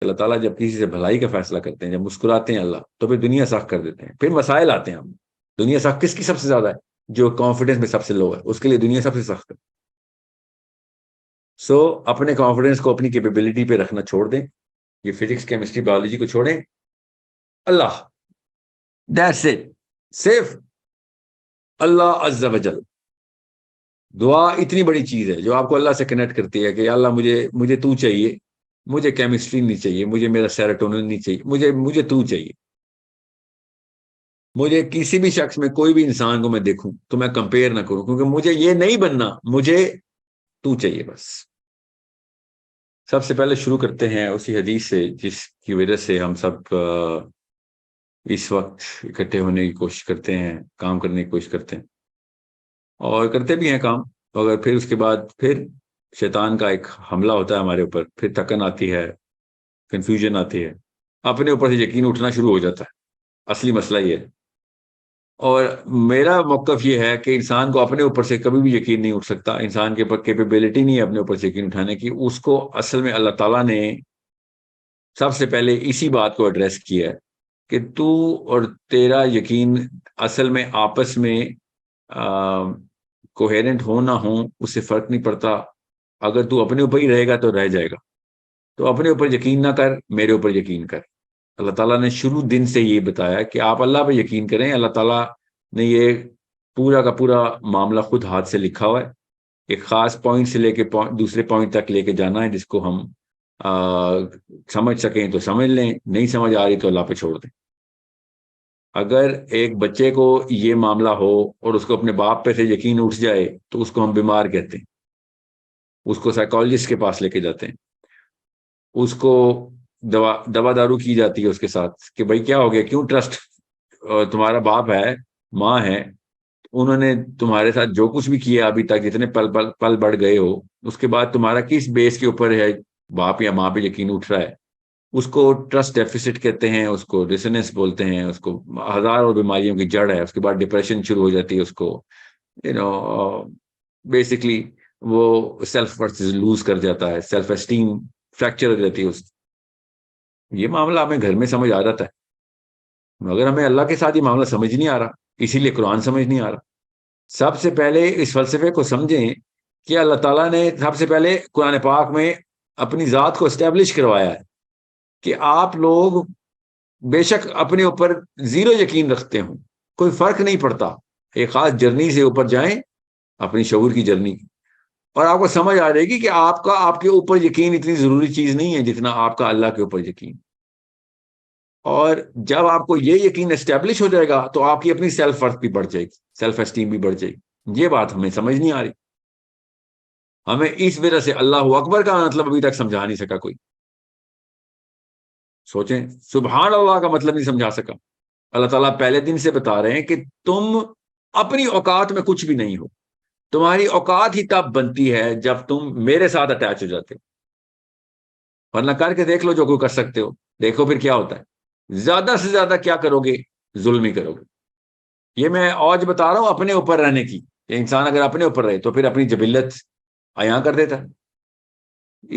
اللہ تعالیٰ جب کسی سے بھلائی کا فیصلہ کرتے ہیں، جب مسکراتے ہیں اللہ، تو پھر دنیا سخت کر دیتے ہیں، پھر مسائل آتے ہیں ہم. دنیا سخت کس کی سب سے زیادہ ہے؟ جو کانفیڈنس میں سب سے لو ہے، اس کے لیے دنیا سب سے سخت ہے. سو اپنے کانفیڈنس کو اپنی کیپیبلٹی پہ رکھنا چھوڑ دیں. یہ فزکس کیمسٹری بایولوجی کو چھوڑیں. اللہ، دیٹس اٹ. صرف اللہ عز و جل. دعا اتنی بڑی چیز ہے جو آپ کو اللہ سے کنیکٹ کرتی ہے کہ اللہ مجھے تو چاہیے، مجھے کیمسٹری نہیں چاہیے، مجھے میرا سیروٹونن نہیں چاہیے، مجھے تو چاہیے. مجھے کسی بھی شخص میں، کوئی بھی انسان کو میں دیکھوں تو میں کمپیئر نہ کروں، کیونکہ مجھے یہ نہیں بننا، مجھے تو چاہیے بس. سب سے پہلے شروع کرتے ہیں اسی حدیث سے جس کی وجہ سے ہم سب اس وقت اکٹھے ہونے کی کوشش کرتے ہیں، کام کرنے کی کوشش کرتے ہیں اور کرتے بھی ہیں کام. مگر پھر اس کے بعد پھر شیطان کا ایک حملہ ہوتا ہے ہمارے اوپر، پھر تھکن آتی ہے، کنفیوژن آتی ہے، اپنے اوپر سے یقین اٹھنا شروع ہو جاتا ہے. اصلی مسئلہ یہ ہے. اور میرا موقف یہ ہے کہ انسان کو اپنے اوپر سے کبھی بھی یقین نہیں اٹھ سکتا. انسان کے اوپر کیپیبلٹی نہیں ہے اپنے اوپر سے یقین اٹھانے کی. اس کو اصل میں اللہ تعالیٰ نے سب سے پہلے اسی بات کو ایڈریس کیا ہے کہ تو اور تیرا یقین اصل میں آپس میں کوہیرنٹ ہو نہ ہو، اس سے فرق نہیں پڑتا. اگر تو اپنے اوپر ہی رہے گا تو رہ جائے گا. تو اپنے اوپر یقین نہ کر، میرے اوپر یقین کر. اللہ تعالیٰ نے شروع دن سے یہ بتایا کہ آپ اللہ پہ یقین کریں. اللہ تعالیٰ نے یہ پورا کا پورا معاملہ خود ہاتھ سے لکھا ہوا ہے. ایک خاص پوائنٹ سے لے کے دوسرے پوائنٹ تک لے کے جانا ہے، جس کو ہم سمجھ سکیں تو سمجھ لیں، نہیں سمجھ آ رہی تو اللہ پہ چھوڑ دیں. اگر ایک بچے کو یہ معاملہ ہو اور اس کو اپنے باپ پہ سے یقین اٹھ جائے تو اس کو ہم بیمار کہتے ہیں. اس کو سائیکالوجسٹ کے پاس لے کے جاتے ہیں، اس کو دوا دارو کی جاتی ہے اس کے ساتھ کہ بھائی کیا ہو گیا، کیوں ٹرسٹ، تمہارا باپ ہے، ماں ہے، انہوں نے تمہارے ساتھ جو کچھ بھی کیا ابھی تک، جتنے پل بڑھ گئے ہو، اس کے بعد تمہارا کس بیس کے اوپر ہے باپ یا ماں پہ یقین اٹھ رہا ہے. اس کو ٹرسٹ ڈیفیسٹ کہتے ہیں، اس کو ڈسنس بولتے ہیں، اس کو ہزاروں بیماریوں کی جڑ ہے. اس کے بعد ڈپریشن شروع ہو جاتی ہے اس کو، بیسکلی وہ سیلف ورتھ لوز کر جاتا ہے، سیلف اسٹیم فریکچر ہو جاتی ہے. یہ معاملہ ہمیں گھر میں سمجھ آ جاتا ہے، مگر ہمیں اللہ کے ساتھ یہ معاملہ سمجھ نہیں آ رہا، اسی لیے قرآن سمجھ نہیں آ رہا. سب سے پہلے اس فلسفے کو سمجھیں کہ اللہ تعالیٰ نے سب سے پہلے قرآن پاک میں اپنی ذات کو اسٹیبلش کروایا ہے کہ آپ لوگ بے شک اپنے اوپر زیرو یقین رکھتے ہوں، کوئی فرق نہیں پڑتا، ایک خاص جرنی سے اوپر جائیں، اپنی شعور کی جرنی، اور آپ کو سمجھ آ جائے گی کہ آپ کے اوپر یقین اتنی ضروری چیز نہیں ہے جتنا آپ کا اللہ کے اوپر یقین. اور جب آپ کو یہ یقین اسٹیبلش ہو جائے گا تو آپ کی اپنی سیلف ورتھ بھی بڑھ جائے گی، سیلف اسٹیم بھی بڑھ جائے گی. یہ بات ہمیں سمجھ نہیں آ رہی. ہمیں اس وجہ سے اللہ اکبر کا مطلب ابھی تک سمجھا نہیں سکا کوئی. سوچیں، سبحان اللہ کا مطلب نہیں سمجھا سکا. اللہ تعالیٰ پہلے دن سے بتا رہے ہیں کہ تم اپنی اوقات میں کچھ بھی نہیں ہو. تمہاری اوقات ہی تب بنتی ہے جب تم میرے ساتھ اٹیچ ہو جاتے ہو. ورنہ کر کے دیکھ لو جو کوئی کر سکتے ہو، دیکھو پھر کیا ہوتا ہے. زیادہ سے زیادہ کیا کرو گے؟ ظلم ہی کرو گے. یہ میں آج بتا رہا ہوں اپنے اوپر رہنے کی. انسان اگر اپنے اوپر رہے تو پھر اپنی جبلت عیاں کر دیتا ہے.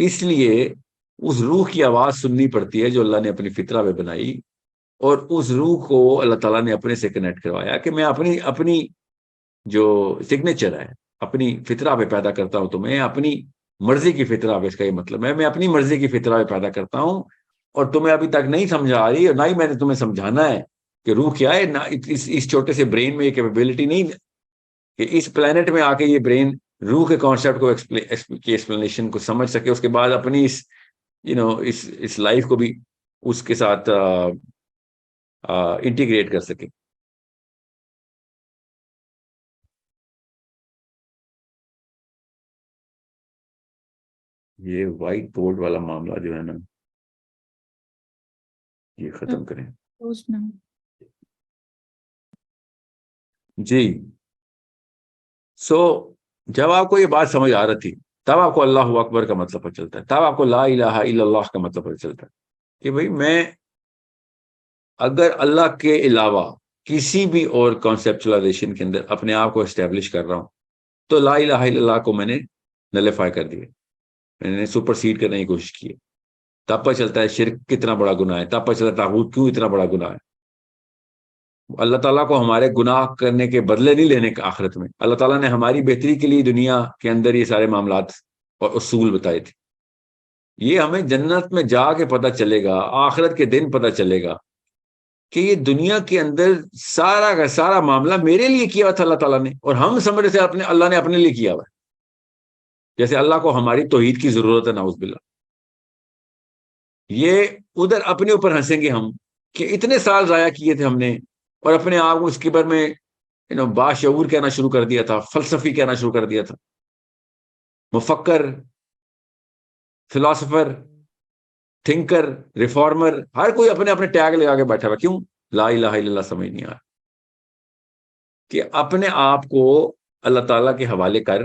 اس لیے اس روح کی آواز سننی پڑتی ہے جو اللہ نے اپنی فطرہ میں بنائی، اور اس روح کو اللہ تعالیٰ نے اپنے سے کنیکٹ کروایا کہ میں اپنی جو سگنیچر ہے، اپنی فطرہ پہ پیدا کرتا ہوں تمہیں، اپنی مرضی کی فطرہ پہ. اس کا یہ مطلب ہے میں اپنی مرضی کی فطرہ پہ پیدا کرتا ہوں، اور تمہیں ابھی تک نہیں سمجھا آ رہی، اور نہ ہی میں نے تمہیں سمجھانا ہے کہ روح کیا ہے. نہ اس چھوٹے سے برین میں یہ کیپیبلٹی نہیں کہ اس پلانٹ میں آ کے یہ برین روح کے کانسیپٹ کو کی ایکسپلینیشن کو سمجھ سکے، اس کے بعد اپنی اس لائف کو بھی اس کے ساتھ انٹیگریٹ کر سکے. یہ وائٹ بورڈ والا معاملہ جو ہے نا، یہ ختم کریں. جی. جب آپ کو یہ بات سمجھ آ رہی تھی تب آپ کو اللہ اکبر کا مطلب پتہ چلتا ہے، تب آپ کو لا الہ الا اللہ کا مطلب پتہ چلتا ہے کہ بھئی میں اگر اللہ کے علاوہ کسی بھی اور کانسیپچلائزیشن کے اندر اپنے آپ کو اسٹیبلش کر رہا ہوں تو لا الہ الا اللہ کو میں نے نلیفائی کر دیا، میں نے سپر سیڈ کرنے کی کوشش کی. تب پتہ چلتا ہے شرک کتنا بڑا گناہ ہے، تب پتہ چلتا ہے طاغوت کیوں اتنا بڑا گناہ ہے۔ اللہ تعالیٰ کو ہمارے گناہ کرنے کے بدلے نہیں لینے کا آخرت میں، اللہ تعالیٰ نے ہماری بہتری کے لیے دنیا کے اندر یہ سارے معاملات اور اصول بتائے تھے۔ یہ ہمیں جنت میں جا کے پتہ چلے گا، آخرت کے دن پتہ چلے گا کہ یہ دنیا کے اندر سارا کا سارا معاملہ میرے لیے کیا ہوا تھا اللہ تعالیٰ نے، اور ہم سمجھ رہے تھے اللہ نے اپنے لیے کیا ہوا ہے، جیسے اللہ کو ہماری توحید کی ضرورت ہے، نعوذ باللہ۔ یہ ادھر اپنے اوپر ہنسیں گے ہم کہ اتنے سال ضائع کیے تھے ہم نے، اور اپنے آپ کو اس کبر میں باشعور کہنا شروع کر دیا تھا، فلسفی کہنا شروع کر دیا تھا، مفکر، فلاسفر، تھنکر، ریفارمر، ہر کوئی اپنے اپنے ٹیگ لگا کے بیٹھا ہوا۔ کیوں؟ لا الہ الا اللہ سمجھ نہیں آ رہا کہ اپنے آپ کو اللہ تعالیٰ کے حوالے کر،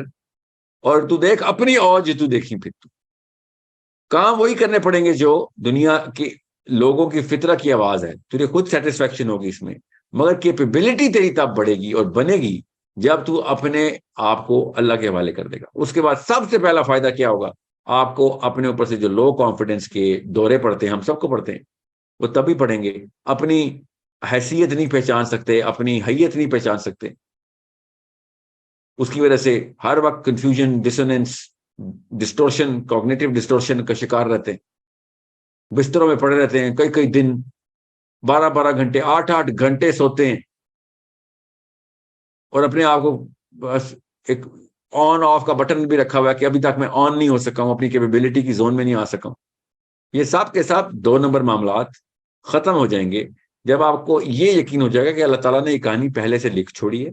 اور تو دیکھ اپنی اوج تو دیکھی، پھر تو کام وہی کرنے پڑیں گے جو دنیا کی لوگوں کی فطرت کی آواز ہے، تجھے خود سیٹسفیکشن ہوگی اس میں، مگر کیپیبلٹی تیری تب بڑھے گی اور بنے گی جب تو اپنے آپ کو اللہ کے حوالے کر دے گا۔ اس کے بعد سب سے پہلا فائدہ کیا ہوگا؟ آپ کو اپنے اوپر سے جو لو کانفیڈنس کے دورے پڑتے ہیں، ہم سب کو پڑھتے ہیں، وہ تبھی پڑھیں گے۔ اپنی حیثیت نہیں پہچان سکتے، اپنی حیت نہیں پہچان سکتے، اس کی وجہ سے ہر وقت confusion, dissonance, distortion, cognitive distortion کا شکار رہتے ہیں، بستروں میں پڑے رہتے ہیں کئی کئی دن، 12 گھنٹے، 8 گھنٹے سوتے ہیں، اور اپنے آپ کو بس ایک آن آف کا بٹن بھی رکھا ہوا ہے کہ ابھی تک میں آن نہیں ہو سکا ہوں، اپنی کیپیبلٹی کی زون میں نہیں آ سکا ہوں۔ یہ سب کے ساتھ 2 نمبر معاملات ختم ہو جائیں گے جب آپ کو یہ یقین ہو جائے گا کہ اللہ تعالیٰ نے یہ کہانی پہلے سے لکھ چھوڑی ہے،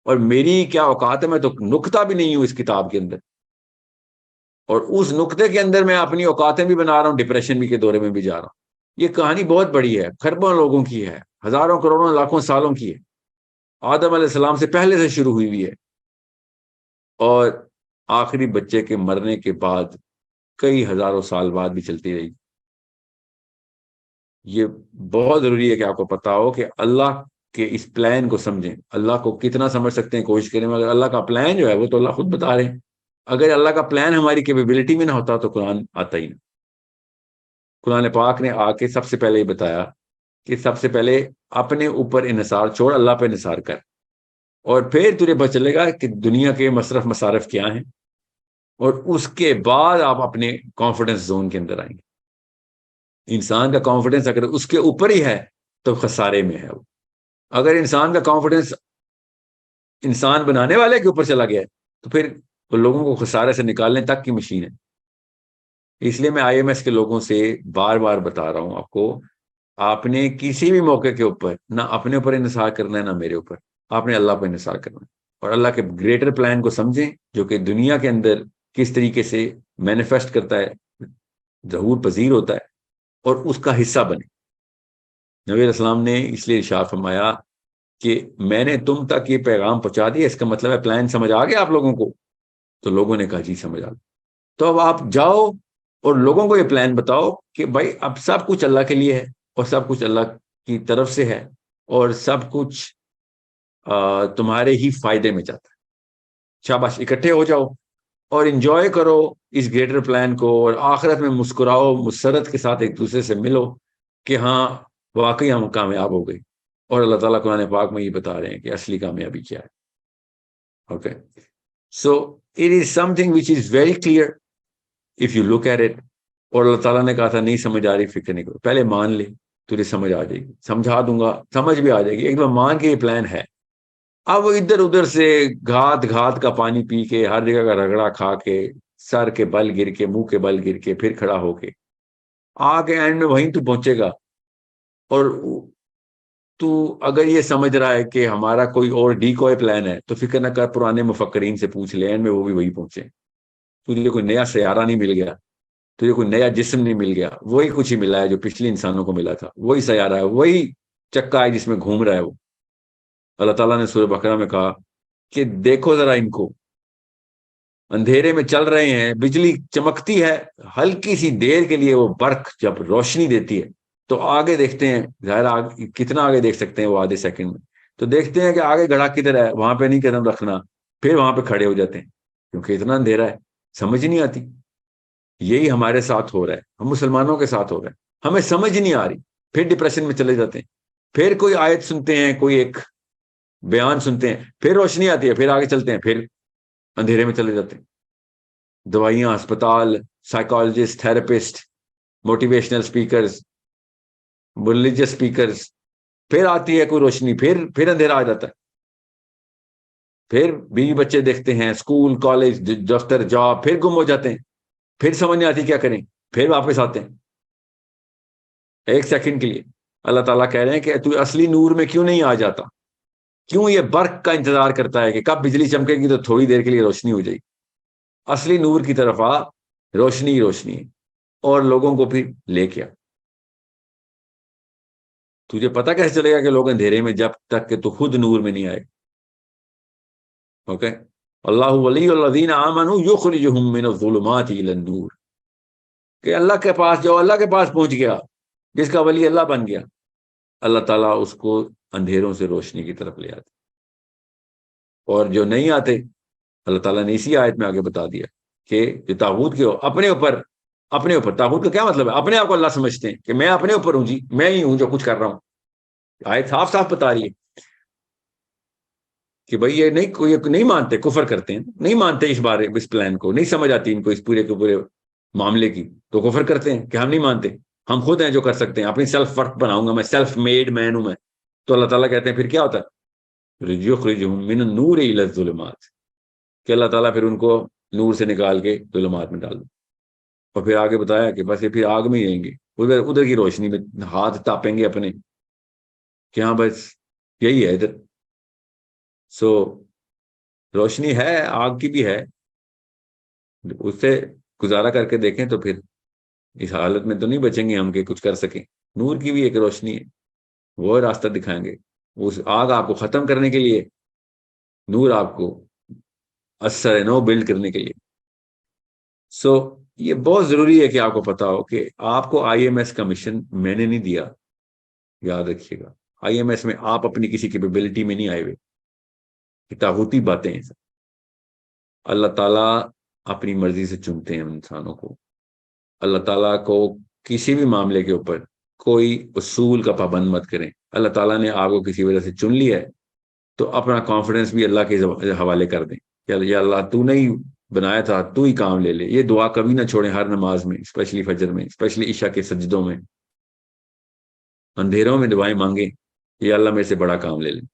اور میری کیا اوقات ہے، میں تو نقطہ بھی نہیں ہوں اس کتاب کے اندر، اور اس نقطے کے اندر میں اپنی اوقاتیں بھی بنا رہا ہوں، ڈپریشن بھی کے دورے میں بھی جا رہا ہوں۔ یہ کہانی بہت بڑی ہے، خربوں لوگوں کی ہے، ہزاروں کروڑوں لاکھوں سالوں کی ہے، آدم علیہ السلام سے پہلے سے شروع ہوئی ہوئی ہے، اور آخری بچے کے مرنے کے بعد کئی ہزاروں سال بعد بھی چلتی رہی۔ یہ بہت ضروری ہے کہ آپ کو پتا ہو کہ اللہ کے اس پلان کو سمجھیں۔ اللہ کو کتنا سمجھ سکتے ہیں کوشش کریں، مگر اللہ کا پلان جو ہے وہ تو اللہ خود بتا رہے ہیں۔ اگر اللہ کا پلان ہماری کیپیبلٹی میں نہ ہوتا تو قرآن آتا ہی نہ۔ قرآن پاک نے آ کے سب سے پہلے یہ بتایا کہ سب سے پہلے اپنے اوپر انحصار چھوڑ، اللہ پہ انحصار کر، اور پھر تجھے پتہ چلے گا کہ دنیا کے مصرف مصارف کیا ہیں، اور اس کے بعد آپ اپنے کانفیڈنس زون کے اندر آئیں گے۔ انسان کا کانفیڈنس اگر اس کے اوپر ہی ہے تو خسارے میں ہے وہ۔ اگر انسان کا کانفیڈنس انسان بنانے والے کے اوپر چلا گیا ہے تو پھر وہ لوگوں کو خسارے سے نکالنے تک کی مشین ہے۔ اس لیے میں آئی ایم ایس کے لوگوں سے بار بار بتا رہا ہوں آپ کو، آپ نے کسی بھی موقع کے اوپر نہ اپنے اوپر انحصار کرنا ہے، نہ میرے اوپر، آپ نے اللہ پر انحصار کرنا ہے، اور اللہ کے گریٹر پلان کو سمجھیں جو کہ دنیا کے اندر کس طریقے سے مینیفیسٹ کرتا ہے، ظہور پذیر ہوتا ہے، اور اس کا حصہ بنے۔ نبی علیہ السلام نے اس لیے ارشاد فرمایا کہ میں نے تم تک یہ پیغام پہنچا دیا، اس کا مطلب ہے پلان سمجھ آ گیا آپ لوگوں کو؟ تو لوگوں نے کہا جی سمجھ آ گیا۔ تو اب آپ جاؤ اور لوگوں کو یہ پلان بتاؤ کہ بھائی اب سب کچھ اللہ کے لیے ہے، اور سب کچھ اللہ کی طرف سے ہے، اور سب کچھ تمہارے ہی فائدے میں جاتا ہے۔ شاباش، اکٹھے ہو جاؤ اور انجوائے کرو اس گریٹر پلان کو، اور آخرت میں مسکراؤ، مسرت کے ساتھ ایک دوسرے سے ملو کہ ہاں واقعی ہم کامیاب ہو گئی۔ اور اللہ تعالیٰ قرآن پاک میں یہ بتا رہے ہیں کہ اصلی کامیابی کیا ہے۔ Okay, so it is something which is very clear if you look at it. اور اللہ تعالیٰ نے کہا تھا نہیں سمجھ آ رہی فکر نہیں کرو، پہلے مان لے، تجھے سمجھ آ جائے گی، سمجھا دوں گا، سمجھ بھی آ جائے گی، ایک بار مان کے یہ پلان ہے۔ اب وہ ادھر ادھر سے گھات کا پانی پی کے، ہر جگہ کا رگڑا کھا کے، سر کے بل گر کے، منہ کے بل گر کے، پھر کھڑا ہو کے آ کے اینڈ میں وہیں تو پہنچے گا۔ اور تو اگر یہ سمجھ رہا ہے کہ ہمارا کوئی اور ڈیکوئے پلان ہے تو فکر نہ کر، پرانے مفکرین سے پوچھ لے، اینڈ میں وہ بھی وہی پہنچے۔ تجھے کوئی نیا سیارہ نہیں مل گیا، تجھے کوئی نیا جسم نہیں مل گیا، وہی کچھ ہی ملا ہے جو پچھلے انسانوں کو ملا تھا، وہی سیارہ ہے، وہی چکا ہے جس میں گھوم رہا ہے وہ۔ اللہ تعالیٰ نے سورہ بقرہ میں کہا کہ دیکھو ذرا ان کو، اندھیرے میں چل رہے ہیں، بجلی چمکتی ہے، ہلکی سی دیر کے لیے وہ برق جب روشنی دیتی ہے تو آگے دیکھتے ہیں، ظاہر کتنا آگے دیکھ سکتے ہیں وہ آدھے سیکنڈ میں، تو دیکھتے ہیں کہ آگے گڑھا کدھر ہے، وہاں پہ نہیں قدم رکھنا، پھر وہاں پہ کھڑے ہو جاتے ہیں کیونکہ اتنا اندھیرا ہے، سمجھ نہیں آتی۔ یہی ہمارے ساتھ ہو رہا ہے، ہم مسلمانوں کے ساتھ ہو رہا ہے، ہمیں سمجھ نہیں آ رہی، پھر ڈپریشن میں چلے جاتے ہیں، پھر کوئی آیت سنتے ہیں، کوئی ایک بیان سنتے ہیں، پھر روشنی آتی ہے، پھر آگے چلتے ہیں، پھر اندھیرے میں چلے جاتے ہیں۔ دوائیاں، ہسپتال، psychologist, therapist, motivational speakers, religious speakers, پھر آتی ہے کوئی روشنی، پھر اندھیرا آ جاتا ہے، پھر بیوی بچے دیکھتے ہیں، اسکول، کالج، دفتر، جاب، پھر گم ہو جاتے ہیں، پھر سمجھ نہیں آتی کیا کریں، پھر واپس آتے ہیں ایک سیکنڈ کے لیے۔ اللہ تعالیٰ کہہ رہے ہیں کہ تو اصلی نور میں کیوں نہیں آ جاتا، کیوں یہ برق کا انتظار کرتا ہے کہ کب بجلی چمکے گی تو تھوڑی دیر کے لیے روشنی ہو جائے گی۔ اصلی نور کی طرف آ، روشنی ہی روشنی ہے، اور لوگوں کو پھر لے کے آ۔ تجھے پتا کیسے چلے گا کہ لوگ اندھیرے میں، جب تک کہ تو خود نور میں نہیں آئے؟ اوکے، اللہ ولی الذین آمنوا یخرجہم من الظلمات الی النور، کہ اللہ کے پاس، جو اللہ کے پاس پہنچ گیا، جس کا ولی اللہ بن گیا، اللہ تعالیٰ اس کو اندھیروں سے روشنی کی طرف لے آتے، اور جو نہیں آتے، اللہ تعالیٰ نے اسی آیت میں آگے بتا دیا کہ جو طاغوت کے ہو، اپنے اوپر طاغوت کا کیا مطلب ہے؟ اپنے آپ کو اللہ سمجھتے ہیں کہ میں اپنے اوپر ہوں، جی میں ہی ہوں جو کچھ کر رہا ہوں۔ آیت صاف صاف بتا رہی ہے کہ بھائی یہ نہیں، کوئی نہیں مانتے، کفر کرتے ہیں، نہیں مانتے اس پلان کو، نہیں سمجھ آتی ان کو اس پورے کے پورے معاملے کی، تو کفر کرتے ہیں کہ ہم نہیں مانتے، ہم خود ہیں جو کر سکتے ہیں، اپنی سیلف ورک بناؤں گا میں، سیلف میڈ مین ہوں میں۔ تو اللہ تعالیٰ کہتے ہیں پھر کیا ہوتا ہے؟ یخرجہم من النور الی الظلمات، کہ اللہ تعالیٰ پھر ان کو نور سے نکال کے ظلمات میں ڈال دو، اور پھر آگے بتایا کہ بس یہ پھر آگ میں ہی رہیں گے، ادھر کی روشنی میں ہاتھ تاپیں گے اپنے کہ ہاں بس یہی ہے ادھر۔ سو روشنی ہے، آگ کی بھی ہے، اس سے گزارا کر کے دیکھیں تو پھر اس حالت میں تو نہیں بچیں گے ہم کہ کچھ کر سکیں۔ نور کی بھی ایک روشنی ہے، وہ راستہ دکھائیں گے، اس آگ آپ کو ختم کرنے کے لیے، نور آپ کو اثر نو بلڈ کرنے کے لیے۔ سو یہ بہت ضروری ہے کہ آپ کو پتا ہو کہ آپ کو آئی ایم ایس کا مشن میں نے نہیں دیا، یاد رکھیے گا۔ آئی ایم ایس میں آپ اپنی کسی کیپیبلٹی میں نہیں آئے ہوئے، طاغوتی باتیں ہیں۔ اللہ تعالیٰ اپنی مرضی سے چنتے ہیں انسانوں کو۔ اللہ تعالیٰ کو کسی بھی معاملے کے اوپر کوئی اصول کا پابند مت کریں۔ اللہ تعالیٰ نے آپ کو کسی وجہ سے چن لیا ہے تو اپنا کانفیڈنس بھی اللہ کے حوالے کر دیں کہ یا اللہ تو نہیں بنایا تھا، تو ہی کام لے لے۔ یہ دعا کبھی نہ چھوڑیں، ہر نماز میں، اسپیشلی فجر میں، اسپیشلی عشاء کے سجدوں میں، اندھیروں میں دعائیں مانگیں، یہ اللہ میرے سے بڑا کام لے لیں۔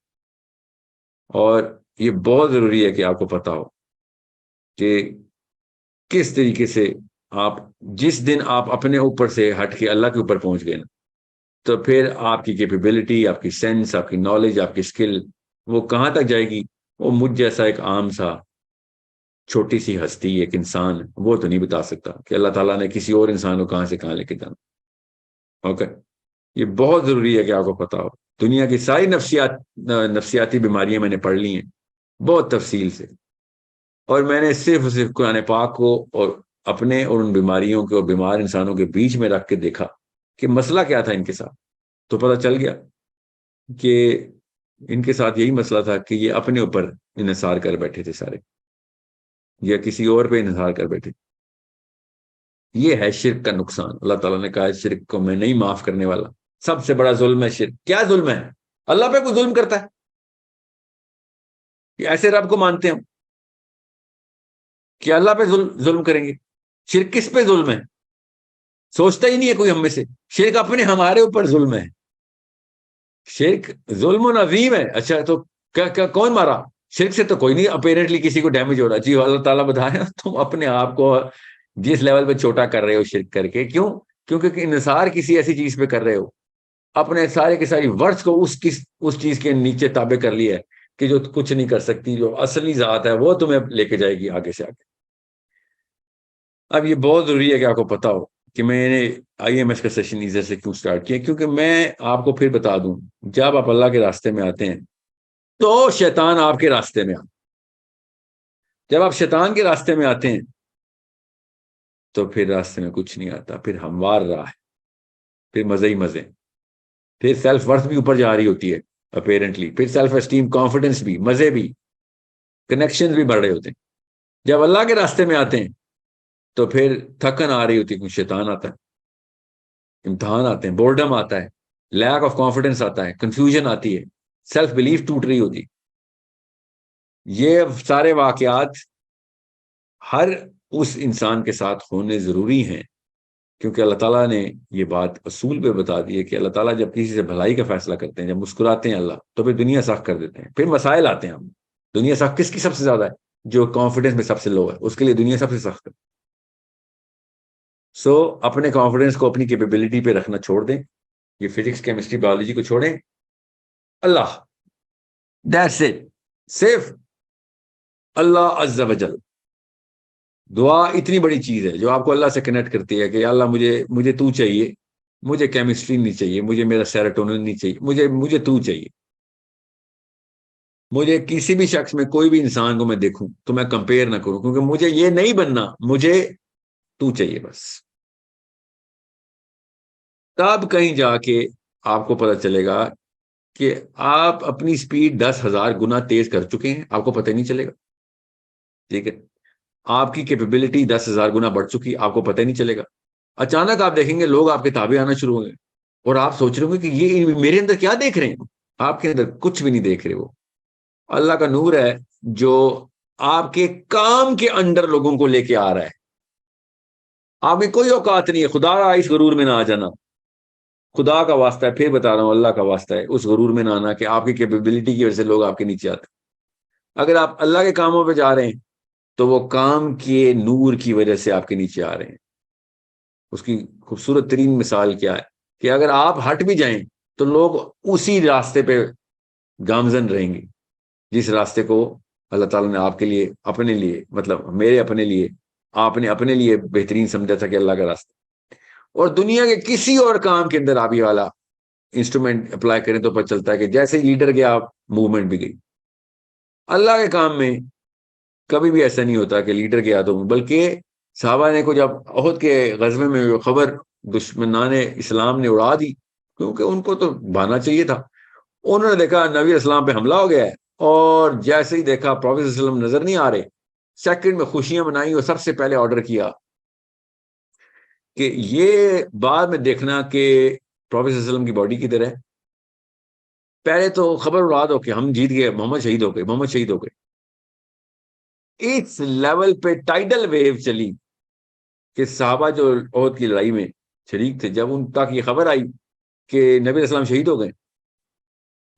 اور یہ بہت ضروری ہے کہ آپ کو پتا ہو کہ کس طریقے سے آپ، جس دن آپ اپنے اوپر سے ہٹ کے اللہ کے اوپر پہنچ گئے نا، تو پھر آپ کی کیپیبلٹی، آپ کی سینس، آپ کی نالج، آپ کی اسکل، وہ کہاں تک جائے گی؟ وہ مجھ جیسا ایک عام سا چھوٹی سی ہستی، ایک انسان، وہ تو نہیں بتا سکتا کہ اللہ تعالیٰ نے کسی اور انسان کو کہاں سے کہاں لے کے جانا۔ اوکے، یہ بہت ضروری ہے کہ آپ کو پتا ہو۔ دنیا کی ساری نفسیاتی بیماریاں میں نے پڑھ لی ہیں بہت تفصیل سے، اور میں نے صرف قرآن پاک کو اور اپنے اور ان بیماریوں کے اور بیمار انسانوں کے بیچ میں رکھ کے دیکھا کہ مسئلہ کیا تھا ان کے ساتھ، تو پتہ چل گیا کہ ان کے ساتھ یہی مسئلہ تھا کہ یہ اپنے اوپر انحصار کر بیٹھے تھے سارے، یا کسی اور پہ انحصار کر بیٹھے۔ یہ ہے شرک کا نقصان۔ اللہ تعالیٰ نے کہا شرک کو میں نہیں معاف کرنے والا، سب سے بڑا ظلم ہے شرک۔ کیا ظلم ہے؟ اللہ پہ کوئی ظلم کرتا ہے؟ کہ ایسے رب کو مانتے ہیں کہ اللہ پہ ظلم کریں گے؟ شرک کس پہ ظلم ہے؟ سوچتا ہی نہیں ہے کوئی ہم میں سے۔ شرک اپنے ہمارے اوپر ظلم ہے، شرک ظلم و عظیم ہے۔ اچھا تو کیا کون مارا؟ شرک سے تو کوئی نہیں اپیرنٹلی کسی کو ڈیمیج ہو رہا، جی اللہ تعالیٰ بتا رہے ہیں تم اپنے آپ کو جس لیول پہ چھوٹا کر رہے ہو شرک کر کے۔ کیوں؟ کیونکہ انحصار کسی ایسی چیز پہ کر رہے ہو، اپنے سارے کے ساری ورڈز کو اس چیز کے نیچے تابع کر لیا ہے کہ جو کچھ نہیں کر سکتی، جو اصلی ذات ہے وہ تمہیں لے کے جائے گی آگے سے آگے۔ اب یہ بہت ضروری ہے کہ آپ کو پتا ہو کہ میں نے آئی ایم ایس کا سیشن ادھر سے کیوں سٹارٹ کیا، کیونکہ میں آپ کو پھر بتا دوں، جب آپ اللہ کے راستے میں آتے ہیں تو شیطان آپ کے راستے میں آتا، جب آپ شیطان کے راستے میں آتے ہیں تو پھر راستے میں کچھ نہیں آتا، پھر ہموار راہ ہے، پھر مزے ہی مزے، پھر سیلف ورتھ بھی اوپر جا رہی ہوتی ہے اپیرنٹلی، پھر سیلف اسٹیم، کانفیڈنس بھی، مزے بھی، کنیکشن بھی بڑھ رہے ہوتے ہیں۔ جب اللہ کے راستے میں آتے ہیں تو پھر تھکن آ رہی ہوتی ہے، کیونکہ شیطان آتا ہے، امتحان آتے ہیں، بورڈم آتا ہے، لیک آف کانفیڈنس آتا ہے، کنفیوژن آتی ہے، سیلف بلیف ٹوٹ رہی ہوتی. یہ سارے واقعات ہر اس انسان کے ساتھ ہونے ضروری ہیں، کیونکہ اللہ تعالیٰ نے یہ بات اصول پہ بتا دی ہے کہ اللہ تعالیٰ جب کسی سے بھلائی کا فیصلہ کرتے ہیں، جب مسکراتے ہیں اللہ، تو پھر دنیا سخت کر دیتے ہیں. پھر مسائل آتے ہیں. ہم دنیا سخت کس کی سب سے زیادہ ہے؟ جو کانفیڈنس میں سب سے لو ہے، اس کے لیے دنیا سب سے سخت ہے. سو اپنے کانفیڈنس کو اپنی کیپیبلٹی پہ رکھنا چھوڑ دیں. یہ فزکس کیمسٹری بایولوجی کو چھوڑیں. اللہ، دیٹس اٹ. صرف اللہ عز و جل. دعا اتنی بڑی چیز ہے جو آپ کو اللہ سے کنیکٹ کرتی ہے کہ اللہ مجھے تو چاہیے، مجھے کیمسٹری نہیں چاہیے، مجھے میرا سیروٹونن نہیں چاہیے، مجھے تو چاہیے. مجھے کسی بھی شخص میں، کوئی بھی انسان کو میں دیکھوں تو میں کمپیئر نہ کروں، کیونکہ مجھے یہ نہیں بننا، مجھے تو چاہیے بس. تب کہیں جا کے آپ کو پتہ چلے گا کہ آپ اپنی سپیڈ 10,000 گنا تیز کر چکے ہیں، آپ کو پتہ نہیں چلے گا. ٹھیک ہے، آپ کی کیپیبلٹی 10,000 گنا بڑھ چکی، آپ کو پتہ نہیں چلے گا. اچانک آپ دیکھیں گے لوگ آپ کے تابع آنا شروع ہوں گے، اور آپ سوچ رہے ہوں گے کہ یہ میرے اندر کیا دیکھ رہے ہیں. آپ کے اندر کچھ بھی نہیں دیکھ رہے. وہ اللہ کا نور ہے جو آپ کے کام کے اندر لوگوں کو لے کے آ رہا ہے. آپ کی کوئی اوقات نہیں ہے. خدا اس غرور میں نہ آ جانا. خدا کا واسطہ ہے، پھر بتا رہا ہوں، اللہ کا واسطہ ہے، اس غرور میں نہ آنا کہ آپ کی کیپیبلٹی کی وجہ سے لوگ آپ کے نیچے آتے. اگر آپ اللہ کے کاموں پہ جا رہے ہیں تو وہ کام کے نور کی وجہ سے آپ کے نیچے آ رہے ہیں. اس کی خوبصورت ترین مثال کیا ہے کہ اگر آپ ہٹ بھی جائیں تو لوگ اسی راستے پہ گامزن رہیں گے جس راستے کو اللہ تعالیٰ نے آپ کے لیے، اپنے لیے، مطلب میرے اپنے لیے، آپ نے اپنے لیے بہترین سمجھا تھا کہ اللہ کا راستہ. اور دنیا کے کسی اور کام کے اندر آپ یہ والا انسٹرومنٹ اپلائی کریں تو پتہ چلتا ہے کہ جیسے لیڈر گیا موومنٹ بھی گئی. اللہ کے کام میں کبھی بھی ایسا نہیں ہوتا کہ لیڈر گیا تو، بلکہ صحابہ نے کو جب احد کے غزوے میں خبر دشمنان اسلام نے اڑا دی، کیونکہ ان کو تو بھانا چاہیے تھا. انہوں نے دیکھا نبی اسلام پہ حملہ ہو گیا ہے، اور جیسے ہی دیکھا پروفیٹ صلی اللہ علیہ وسلم نظر نہیں آ رہے، سیکنڈ میں خوشیاں منائی اور سب سے پہلے آرڈر کیا کہ یہ بعد میں دیکھنا کہ پروفیٹ صلی اللہ علیہ وسلم کی باڈی کدھر ہے. پہلے تو خبر اڑا دو کہ ہم جیت گئے، محمد شہید ہو گئے، محمد شہید ہو گئے. اس لیول پہ ٹائیڈل ویو چلی کہ صحابہ جو احد کی لڑائی میں شریک تھے، جب ان تک یہ خبر آئی کہ نبی اسلام شہید ہو گئے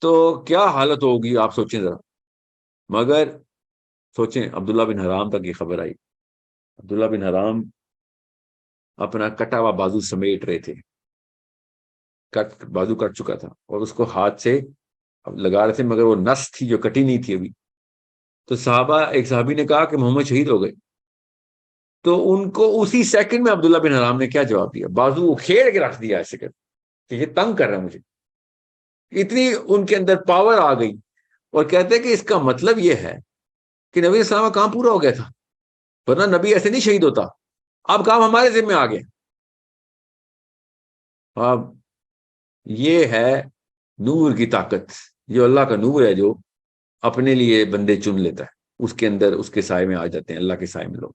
تو کیا حالت ہوگی آپ سوچیں ذرا. مگر سوچیں، عبداللہ بن حرام تک یہ خبر آئی. عبداللہ بن حرام اپنا کٹا ہوا بازو سمیٹ رہے تھے، بازو کٹ چکا تھا اور اس کو ہاتھ سے لگا رہے تھے، مگر وہ نس تھی جو کٹی نہیں تھی ابھی. تو ایک صحابی نے کہا کہ محمد شہید ہو گئے. تو ان کو اسی سیکنڈ میں عبداللہ بن حرام نے کیا جواب دیا؟ بازو کھیڑ کے رکھ دیا ایسے کر کہ یہ تنگ کر رہا ہے مجھے. اتنی ان کے اندر پاور آ گئی، اور کہتے ہیں کہ اس کا مطلب یہ ہے کہ نبی اسلام کا کام پورا ہو گیا تھا، ورنہ نبی ایسے نہیں شہید ہوتا. اب کام ہمارے ذمہ آ گیا. اب یہ ہے نور کی طاقت، جو اللہ کا نور ہے جو اپنے لیے بندے چن لیتا ہے. اس کے اندر اس کے سائے میں آ جاتے ہیں، اللہ کے سائے میں لوگ.